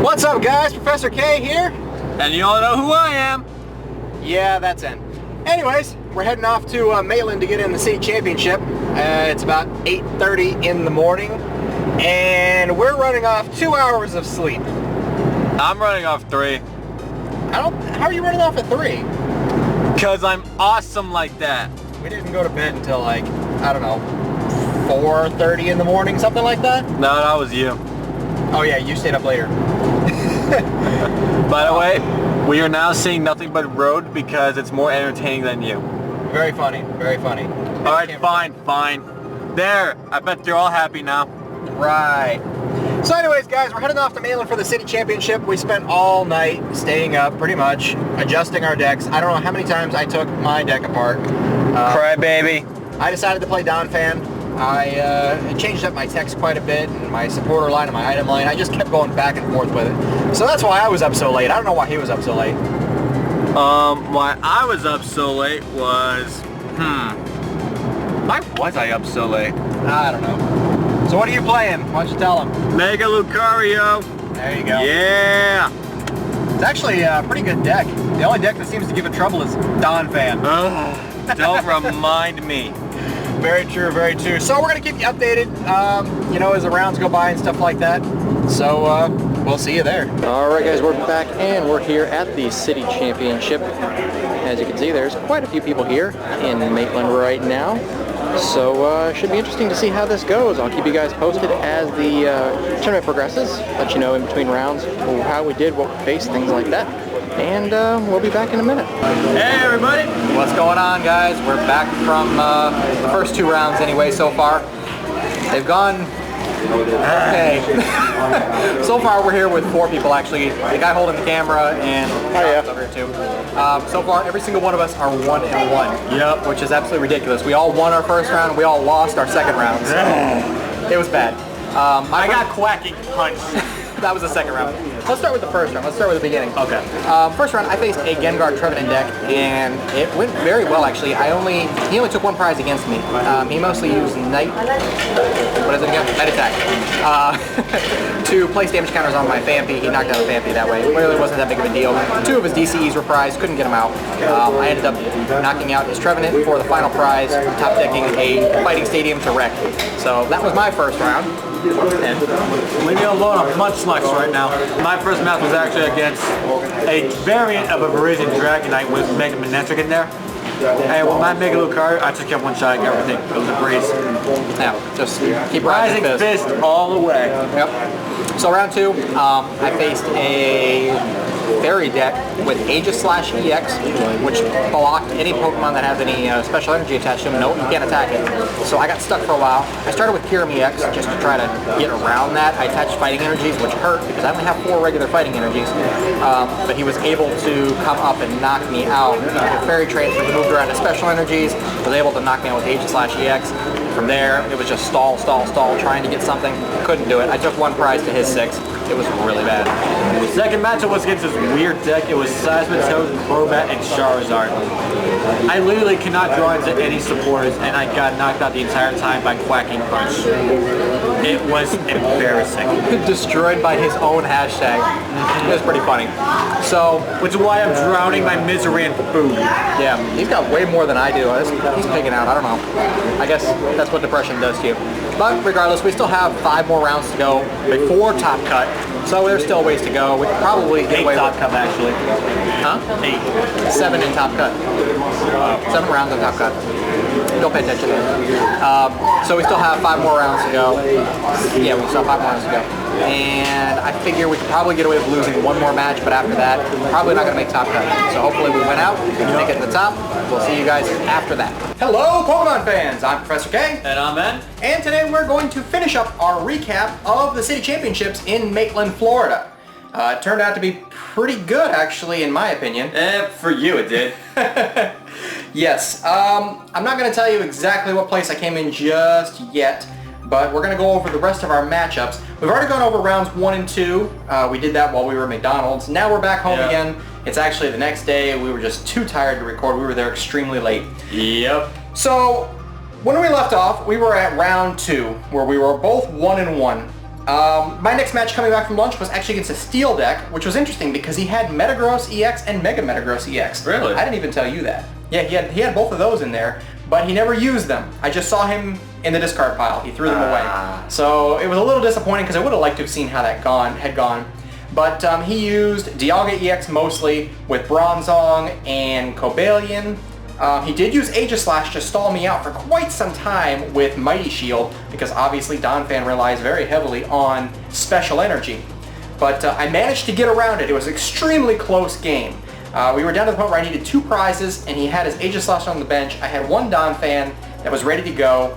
What's up, guys? Professor K here. And you all know who I am. Yeah, that's it. Anyways, we're heading off to Maitland to get in the city championship. It's about 8:30 in the morning, and we're running off 2 hours of sleep. I'm running off 3. How are you running off at 3? Because I'm awesome like that. We didn't go to bed until like, I don't know, 4:30 in the morning, something like that? No, that was you. Oh yeah, you stayed up later. By the way, we are now seeing nothing but road because it's more entertaining than you. Very funny, very funny. Alright, fine. There, I bet you're all happy now. Right. So anyways, guys, we're heading off to Maitland for the city championship. We spent all night staying up, pretty much, adjusting our decks. I don't know how many times I took my deck apart. Cry baby. I decided to play Don Fan. I changed up my text quite a bit, and my supporter line and my item line. I just kept going back and forth with it. So that's why I was up so late. I don't know why he was up so late. Why I was up so late was... Why was I up so late? I don't know. So what are you playing? Why don't you tell him? Mega Lucario. There you go. Yeah. It's actually a pretty good deck. The only deck that seems to give it trouble is Don Fan. Don't remind me. Very true, very true. So we're going to keep you updated, you know, as the rounds go by and stuff like that. So we'll see you there. Alright guys, we're back and we're here at the City Championship. As you can see, there's quite a few people here in Maitland right now. So should be interesting to see how this goes. I'll keep you guys posted as the tournament progresses. Let you know in between rounds how we did, what we faced, things like that. And we'll be back in a minute. Hey everybody! What's going on, guys? We're back from the first 2 rounds anyway so far. They've gone... Hey. So far we're here with 4 people actually. The guy holding the camera and over here too. So far every single one of us are 1-1. Yep. Which is absolutely ridiculous. We all won our first round, we all lost our second round. So it was bad. I got quacking punch. That was the second round. Let's start with the first round. Let's start with the beginning. Okay. First round, I faced a Gengar Trevenant deck, and it went very well actually. He only took 1 prize against me. He mostly used Night. What is it again? Night Attack. To place damage counters on my Phanpy. He knocked out a Phanpy that way. It really wasn't that big of a deal. 2 of his DCEs were prized. Couldn't get him out. I ended up knocking out his Trevenant for the final prize, top decking a Fighting Stadium to wreck. So that was my first round. And leave me alone on Munchlax right now. My first match was actually against a variant of a Virizion Dragonite with Mega Manectric in there. And with my Mega Lucario, I just kept one-shotting everything. It was a breeze. Yeah, just keep rising fist all the way. Yep. So round 2, I faced a Fairy deck with Aegis/EX, which blocked any Pokemon that has any special energy attached to them. No, you can't attack it. So I got stuck for a while. I started with Kyurem EX just to try to get around that. I attached Fighting Energies, which hurt because I only have 4 regular Fighting Energies. But he was able to come up and knock me out. The Fairy Transfer moved around to Special Energies, was able to knock me out with Aegis/EX. From there, it was just stall, trying to get something. Couldn't do it. I took 1 prize to his 6. It was really bad. The second matchup was against this weird deck. It was Seismitoad, Crobat, and Charizard. I literally cannot draw into any supporters, and I got knocked out the entire time by Quacking Punch. It was embarrassing. Destroyed by his own hashtag. It was pretty funny. So, which is why I'm drowning my misery in food. Yeah, he's got way more than I do. He's pigging out. I don't know. I guess that's what depression does to you. But regardless, we still have 5 more rounds to go before Top Cut. So there's still ways to go. We could probably get away with Top Cut actually. Huh? 8. 7 in Top Cut. 7 rounds in Top Cut. Don't pay attention. So we still have 5 more rounds to go. Yeah, we still have 5 more rounds to go. And I figure we could probably get away with losing 1 more match, but after that, probably not going to make Top Cut. So hopefully we win out, make it to the top. We'll see you guys after that. Hello, Pokemon fans! I'm Professor K. And I'm Ben. And today we're going to finish up our recap of the City Championships in Maitland, Florida. It turned out to be pretty good, actually, in my opinion. For you it did. Yes. I'm not going to tell you exactly what place I came in just yet, but we're going to go over the rest of our matchups. We've already gone over rounds 1 and 2. We did that while we were at McDonald's. Now we're back home again. It's actually the next day. We were just too tired to record. We were there extremely late. Yep. So, when we left off, we were at round 2, where we were both 1 and 1. My next match coming back from lunch was actually against a Steel deck, which was interesting because he had Metagross EX and Mega Metagross EX. Really? I didn't even tell you that. Yeah, he had both of those in there, but he never used them. I just saw him in the discard pile. He threw them away. So it was a little disappointing because I would have liked to have seen how that had gone. But he used Dialga EX mostly with Bronzong and Cobalion. He did use Aegislash to stall me out for quite some time with Mighty Shield because obviously Donphan relies very heavily on Special Energy. But I managed to get around it. It was an extremely close game. We were down to the point where I needed 2 prizes and he had his Aegislash on the bench. I had 1 Donphan that was ready to go.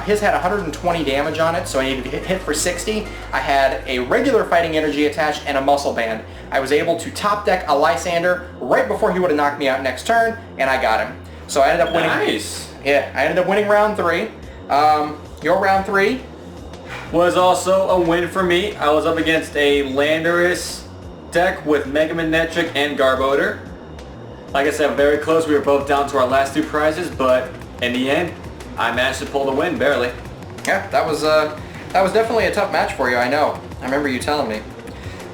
His had 120 damage on it, so I needed to hit for 60. I had a regular Fighting Energy attached and a Muscle Band. I was able to top deck a Lysander right before he would have knocked me out next turn, and I got him. So I ended up winning. Nice. Yeah, I ended up winning round 3. Your round 3 was also a win for me. I was up against a Landorus deck with Mega Manectric and Garbodor. Like I said, very close. We were both down to our last 2 prizes, but in the end, I managed to pull the win, barely. Yeah, that was definitely a tough match for you, I know. I remember you telling me.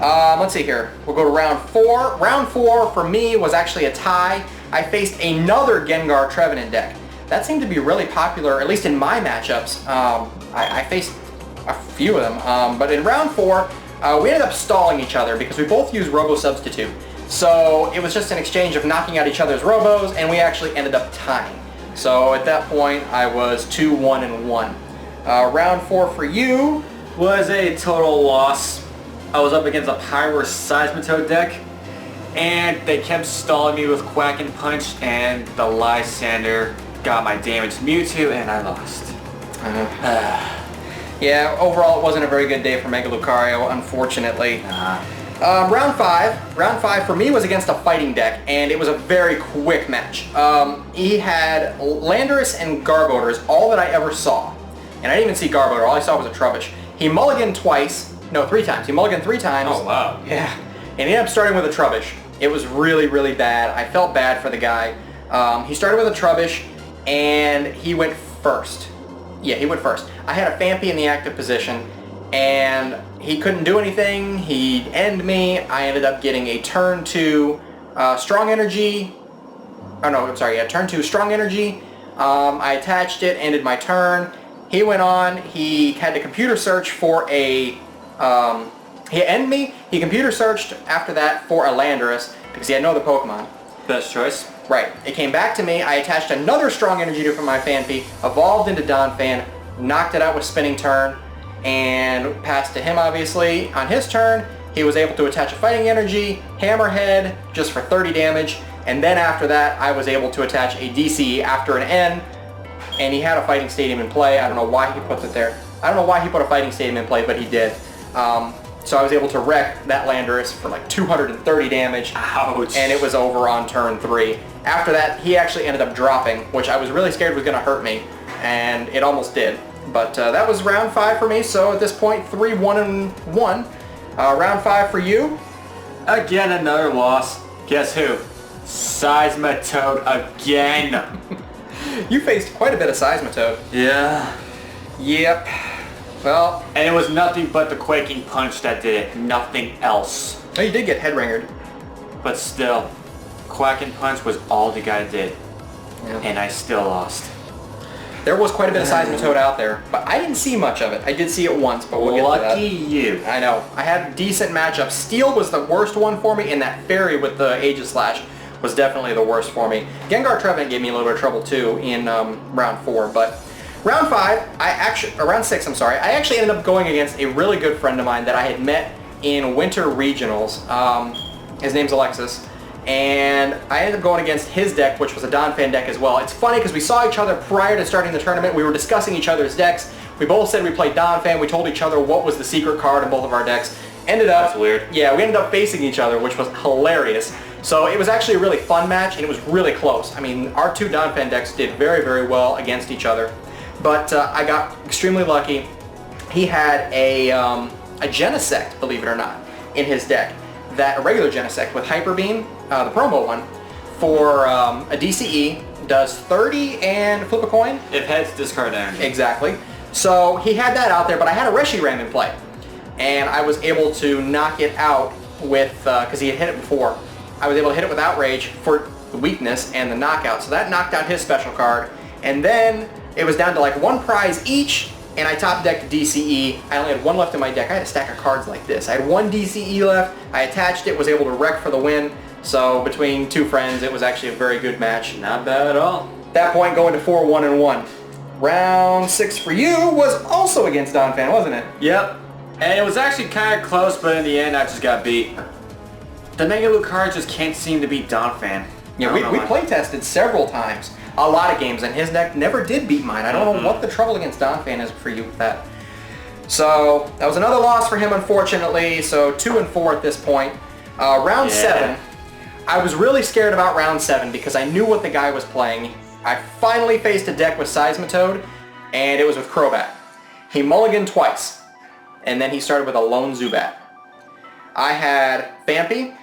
Let's see here. We'll go to round 4. Round 4 for me was actually a tie. I faced another Gengar Trevenant deck. That seemed to be really popular, at least in my matchups. I faced a few of them. But in round 4, we ended up stalling each other because we both used Robo Substitute. So it was just an exchange of knocking out each other's Robos, and we actually ended up tying. So at that point, I was 2-1-1. Round 4 for you was a total loss. I was up against a Pyro Seismitoad deck, and they kept stalling me with Quack and Punch, and the Lysander got my damaged Mewtwo, and I lost. Yeah, overall it wasn't a very good day for Mega Lucario, unfortunately. Round 5. Round 5 for me was against a fighting deck, and it was a very quick match. He had Landorus and Garbodor is all that I ever saw. And I didn't even see Garbodor, all I saw was a Trubbish. He mulliganed 3 times. He mulliganed 3 times. Oh, wow. Yeah. And he ended up starting with a Trubbish. It was really, really bad. I felt bad for the guy. He started with a Trubbish, and he went first. Yeah, he went first. I had a Phanpy in the active position, and he couldn't do anything. He'd end me. I ended up getting a turn 2 Strong Energy. Oh no, I'm sorry, yeah, turn 2 Strong Energy. I attached it, ended my turn. He went on. He had to computer search for a... he ended me. He computer searched after that for a Landorus because he had no other Pokemon. Best choice. Right. It came back to me. I attached another Strong Energy to it from my Phanpy, evolved into Donphan, knocked it out with Spinning Turn, and passed to him, obviously. On his turn, he was able to attach a Fighting Energy, Hammerhead, just for 30 damage, and then after that, I was able to attach a DC after an N, and he had a Fighting Stadium in play. I don't know why he put it there. I don't know why he put a Fighting Stadium in play, but he did. So I was able to wreck that Landorus for like 230 damage. Ouch. And it was over on turn 3. After that, he actually ended up dropping, which I was really scared was going to hurt me, and it almost did. But that was round 5 for me, so at this point, 3-1-1. Round 5 for you? Again, another loss. Guess who? Seismitoad again. You faced quite a bit of Seismitoad. Yeah. Yep. Well... And it was nothing but the Quaking Punch that did it. Nothing else. Oh, you did get head-ringered. But still, Quack and Punch was all the guy did. Yeah. And I still lost. There was quite a bit of Seismitoad out there, but I didn't see much of it. I did see it once, but we'll get to that. Lucky you. I know. I had decent matchups. Steel was the worst one for me, and that Fairy with the Aegislash was definitely the worst for me. Gengar Trevenant gave me a little bit of trouble too in round 4, but round 5, round 6, I'm sorry, I actually ended up going against a really good friend of mine that I had met in Winter Regionals. His name's Alexis. And I ended up going against his deck, which was a Donphan deck as well. It's funny because we saw each other prior to starting the tournament. We were discussing each other's decks. We both said we played Donphan. We told each other what was the secret card in both of our decks. Ended up... That's weird. Yeah, we ended up facing each other, which was hilarious. So it was actually a really fun match, and it was really close. I mean, our 2 Donphan decks did very, very well against each other. But I got extremely lucky. He had a Genesect, believe it or not, in his deck. A regular Genesect with Hyper Beam, the promo one, for a DCE, does 30 and flip a coin. If heads, discard energy. Exactly. So he had that out there, but I had a Reshiram in play. and I was able to knock it out with, because he had hit it before, I was able to hit it with Outrage for the weakness and the knockout. So that knocked out his special card. And then it was down to like 1 prize each, and I top decked DCE. I only had 1 left in my deck. I had a stack of cards like this. I had 1 DCE left. I attached it, was able to wreck for the win. So between 2 friends, it was actually a very good match. Not bad at all. At that point, going to 4-1-1. Round 6 for you was also against Donphan, wasn't it? Yep. And it was actually kind of close, but in the end, I just got beat. The Mega Blue cards just can't seem to beat Donphan. Yeah, we play tested several times. A lot of games, and his deck never did beat mine. I don't know what the trouble against Donphan is for you with that. So, that was another loss for him, unfortunately. So, 2-4 at this point. Round 7. I was really scared about round 7 because I knew what the guy was playing. I finally faced a deck with Seismitoad, and it was with Crobat. He mulliganed twice, and then he started with a lone Zubat. I had Vampy.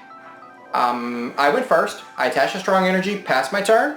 I went first. I attached a Strong Energy, passed my turn.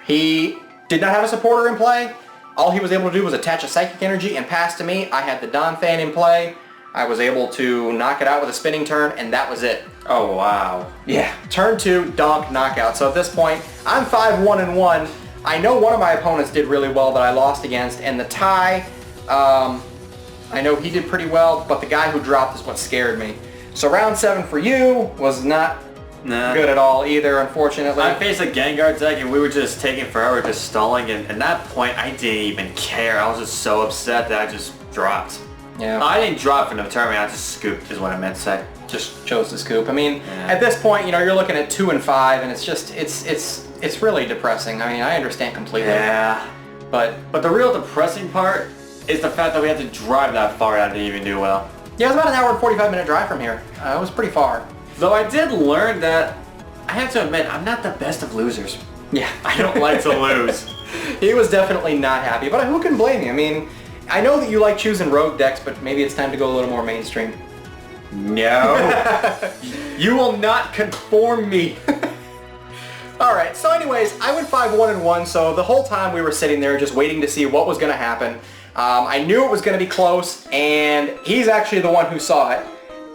He did not have a supporter in play. All he was able to do was attach a Psychic Energy and pass to me. I had the Donphan in play. I was able to knock it out with a spinning turn, and that was it. Oh, wow. Yeah. Turn 2, donk, knockout. So at this point, I'm 5-1-1. I know one of my opponents did really well that I lost against, and the tie, I know he did pretty well, but the guy who dropped is what scared me. So round 7 for you was not good at all either, unfortunately. I faced a Gengar deck, and we were just taking forever, just stalling, and at that point, I didn't even care. I was just so upset that I just dropped. Yeah. I didn't drop from the tournament, I just scooped is what I meant to say. Just chose to scoop. I mean, at this point, you know, you're looking at 2-5, and it's just, it's really depressing. I mean, I understand completely. Yeah. But the real depressing part is the fact that we had to drive that far and I didn't even do well. Yeah, it was about an hour and 45-minute drive from here. It was pretty far. Though I did learn that, I have to admit, I'm not the best of losers. Yeah. I don't like to lose. He was definitely not happy, but who can blame you? I mean, I know that you like choosing rogue decks, but maybe it's time to go a little more mainstream. No. You will not conform me. Alright, so anyways, I went 5-1-1, so the whole time we were sitting there just waiting to see what was going to happen. I knew it was going to be close, and he's actually the one who saw it.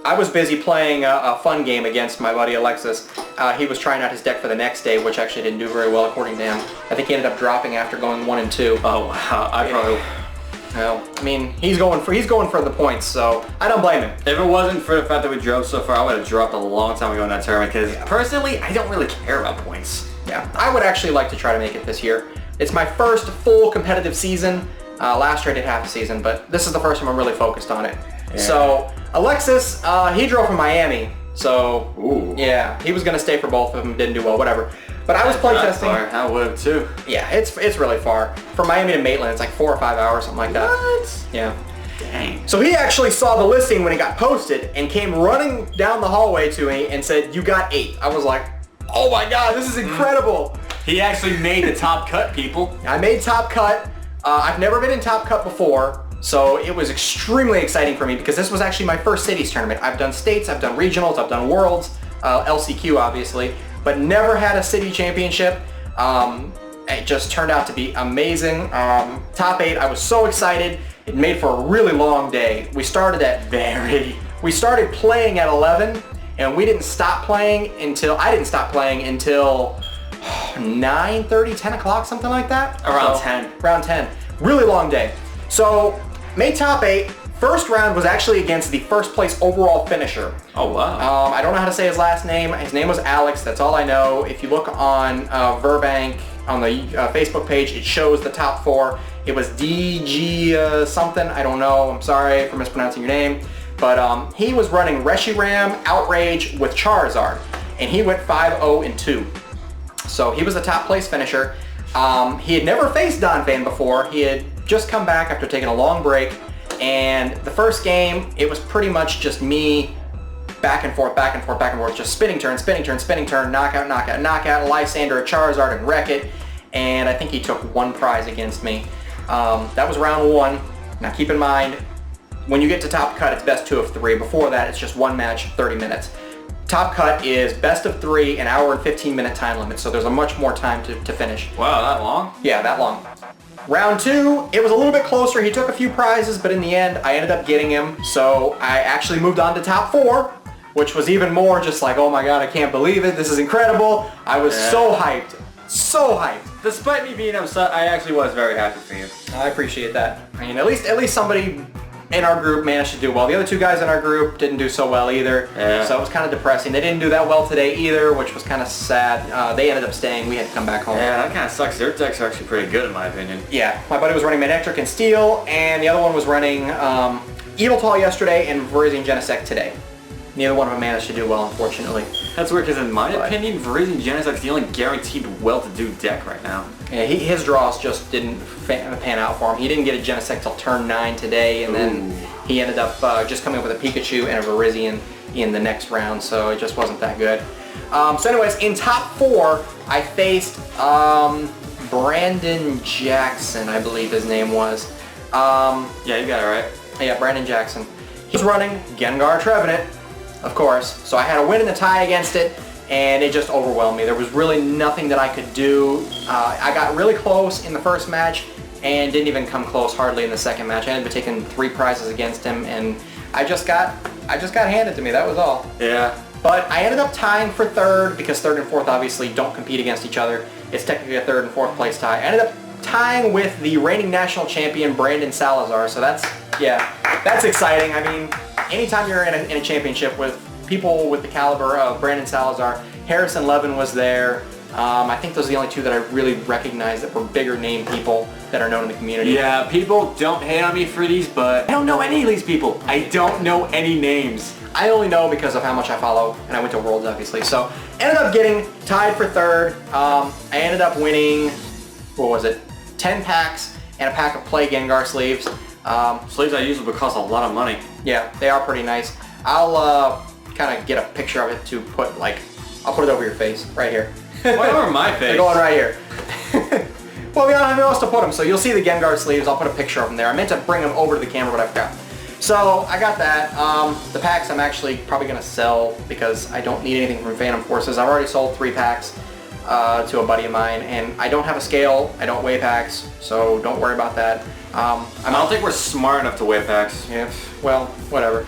I was busy playing a fun game against my buddy Alexis. He was trying out his deck for the next day, which actually didn't do very well according to him. I think he ended up dropping after going 1-2. Oh wow, I probably... Well, I mean, he's going for the points, so I don't blame him. If it wasn't for the fact that we drove so far, I would have dropped a long time ago in that tournament, because personally, I don't really care about points. Yeah, I would actually like to try to make it this year. It's my first full competitive season. Last year I did half a season, but this is the first time I'm really focused on it. Yeah. So, Alexis, he drove from Miami, so yeah, he was going to stay for both of them, didn't do well, whatever. But I was playtesting. I would have too. Yeah, it's really far. From Miami to Maitland, it's like 4 or 5 hours, something like that. What? Yeah. Dang. So he actually saw the listing when it got posted and came running down the hallway to me and said, "You got 8." I was like, oh my god, this is incredible. He actually made the top cut, people. I made top cut. I've never been in top cut before, so it was extremely exciting for me because this was actually my first cities tournament. I've done states, I've done regionals, I've done worlds, LCQ obviously, but never had a city championship. It just turned out to be amazing. Top 8, I was so excited. It made for a really long day. We started playing at 11, and we didn't stop playing until, I didn't stop playing until 9:30, 10 o'clock, something like that. Around 10. Around 10. Really long day. So, made top 8. First round was actually against the first place overall finisher. Oh, wow. I don't know how to say his last name. His name was Alex. That's all I know. If you look on Verbank, on the Facebook page, it shows the top 4. It was DG something. I don't know. I'm sorry for mispronouncing your name. But he was running Reshiram, Outrage with Charizard. And he went 5-0-2. So he was the top place finisher. He had never faced Donphan before. He had just come back after taking a long break. And the first game, it was pretty much just me back and forth, back and forth, back and forth, just spinning turn, knockout, knockout, knockout, Lysander, a Charizard, and wreck it. And I think he took 1 prize against me. That was round 1. Now keep in mind, when you get to top cut, it's best 2 of 3. Before that, it's just 1 match, 30 minutes. Top cut is best of 3, an hour and 15-minute time limit, so there's a much more time to finish. Wow, that long? Yeah, that long. Round 2, it was a little bit closer. He took a few prizes, but in the end, I ended up getting him. So I actually moved on to top 4, which was even more just like, oh my god, I can't believe it. This is incredible. I was so hyped. So hyped. Despite me being upset, I actually was very happy for you. I appreciate that. I mean, at least somebody in our group managed to do well. The other 2 guys in our group didn't do so well either. Yeah. So it was kind of depressing. They didn't do that well today either, which was kind of sad. They ended up staying. We had to come back home. Yeah, that kind of sucks. Their decks are actually pretty good in my opinion. Yeah, my buddy was running Manectric and Steel, and the other one was running Eviltall yesterday and Virizion Genesect today. Neither one of them managed to do well, unfortunately. That's weird, because in my opinion, Virizion Genesect's the only guaranteed well-to-do deck right now. Yeah, his draws just didn't pan out for him. He didn't get a Genesect till turn 9 today, and then he ended up just coming up with a Pikachu and a Virizion in the next round, so it just wasn't that good. So anyways, in top 4, I faced Brandon Jackson, I believe his name was. Yeah, you got it right. Yeah, Brandon Jackson. He's running Gengar Trevenant, of course, so I had a win in the tie against it, and it just overwhelmed me. There was really nothing that I could do. I got really close in the first match and didn't even come close hardly in the second match. I ended up taking 3 prizes against him, and I just got handed to me. That was all. Yeah. But I ended up tying for 3rd because 3rd and 4th obviously don't compete against each other. It's technically a 3rd and 4th place tie. I ended up tying with the reigning national champion Brandon Salazar, so that's exciting. I mean, anytime you're in a championship with people with the caliber of Brandon Salazar, Harrison Levin was there. I think those are the only 2 that I really recognize that were bigger name people that are known in the community. Yeah, people don't hate on me for these, but I don't know any of these people. I don't know any names. I only know because of how much I follow, and I went to Worlds obviously. So ended up getting tied for 3rd. I ended up winning, what was it, 10 packs and a pack of Play Gengar sleeves. Sleeves I use would cost a lot of money. Yeah, they are pretty nice. I'll kind of get a picture of it to put, like, I'll put it over your face, right here. Why over my face? They're going right here. Well, we don't have anywhere else to put them, so you'll see the Gengar sleeves. I'll put a picture of them there. I meant to bring them over to the camera, but I forgot. So I got that. The packs I'm actually probably going to sell because I don't need anything from Phantom Forces. I've already sold 3 packs to a buddy of mine, and I don't have a scale. I don't weigh packs, so don't worry about that. I don't think we're smart enough to weigh packs. Yeah, well, whatever.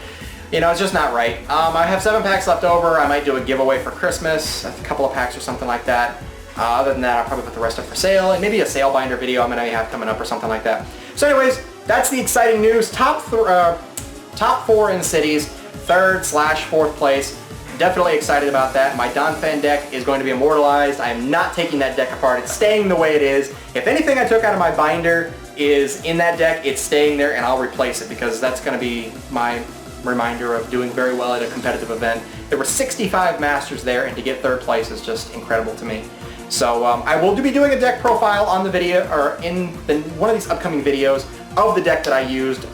You know, it's just not right. I have 7 packs left over. I might do a giveaway for Christmas, a couple of packs or something like that. Other than that, I'll probably put the rest up for sale, and maybe a sale binder video I'm going to have coming up or something like that. So anyways, that's the exciting news. Top 4 in cities, 3rd/4th place. Definitely excited about that. My Donphan deck is going to be immortalized. I am not taking that deck apart. It's staying the way it is. If anything I took out of my binder is in that deck, it's staying there, and I'll replace it because that's going to be my reminder of doing very well at a competitive event. There were 65 masters there, and to get 3rd place is just incredible to me. So I will be doing a deck profile on the video, or in one of these upcoming videos of the deck that I used.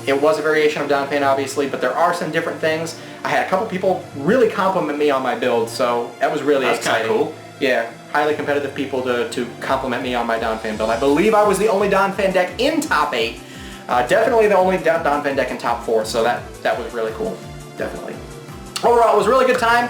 It was a variation of Donphan, obviously, but there are some different things. I had a couple people really compliment me on my build, so that was really exciting. That's kind of cool. Yeah, highly competitive people to compliment me on my Donphan build. I believe I was the only Donphan deck in top 8. Definitely the only Donphan deck in top 4, so that was really cool. Definitely. Overall, it was a really good time.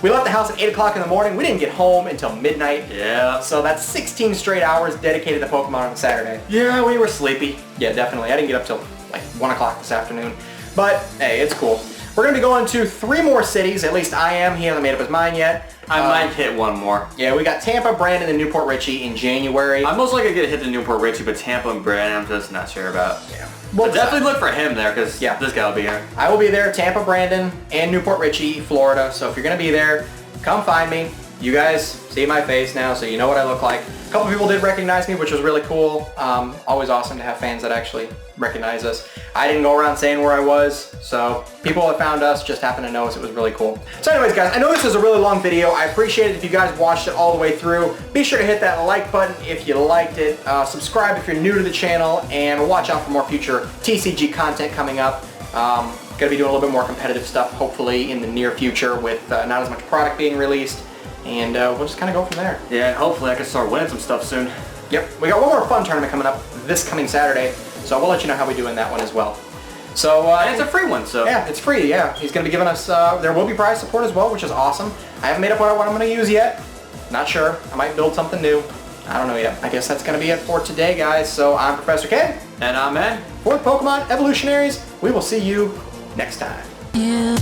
We left the house at 8 o'clock in the morning. We didn't get home until midnight. Yeah. So that's 16 straight hours dedicated to Pokemon on a Saturday. Yeah, we were sleepy. Yeah, definitely. I didn't get up till like 1 o'clock this afternoon. But, hey, it's cool. We're going to be going to 3 more cities. At least I am. He hasn't made up his mind yet. I might hit 1 more. Yeah, we got Tampa, Brandon, and Newport Richie in January. I'm most likely going to hit the Newport Richie, but Tampa and Brandon I'm just not sure about. Yeah. But definitely look for him there, because this guy will be here. I will be there, Tampa, Brandon, and Newport Richie, Florida. So if you're going to be there, come find me. You guys see my face now, so you know what I look like. A couple people did recognize me, which was really cool. Always awesome to have fans that actually recognize us. I didn't go around saying where I was, so people that found us just happened to know us. It was really cool. So anyways, guys, I know this is a really long video. I appreciate it if you guys watched it all the way through. Be sure to hit that like button if you liked it. Subscribe if you're new to the channel, and watch out for more future TCG content coming up. Going to be doing a little bit more competitive stuff, hopefully, in the near future with not as much product being released. And we'll just kind of go from there. Yeah, and hopefully I can start winning some stuff soon. Yep, we got one more fun tournament coming up this coming Saturday, so we'll let you know how we do in that one as well. So and it's a free one, so yeah, it's free. Yeah, he's going to be giving us. There will be prize support as well, which is awesome. I haven't made up what I'm going to use yet. Not sure. I might build something new. I don't know yet. I guess that's going to be it for today, guys. So I'm Professor K. And I'm Ed. For Pokemon Evolutionaries, we will see you next time. Yeah.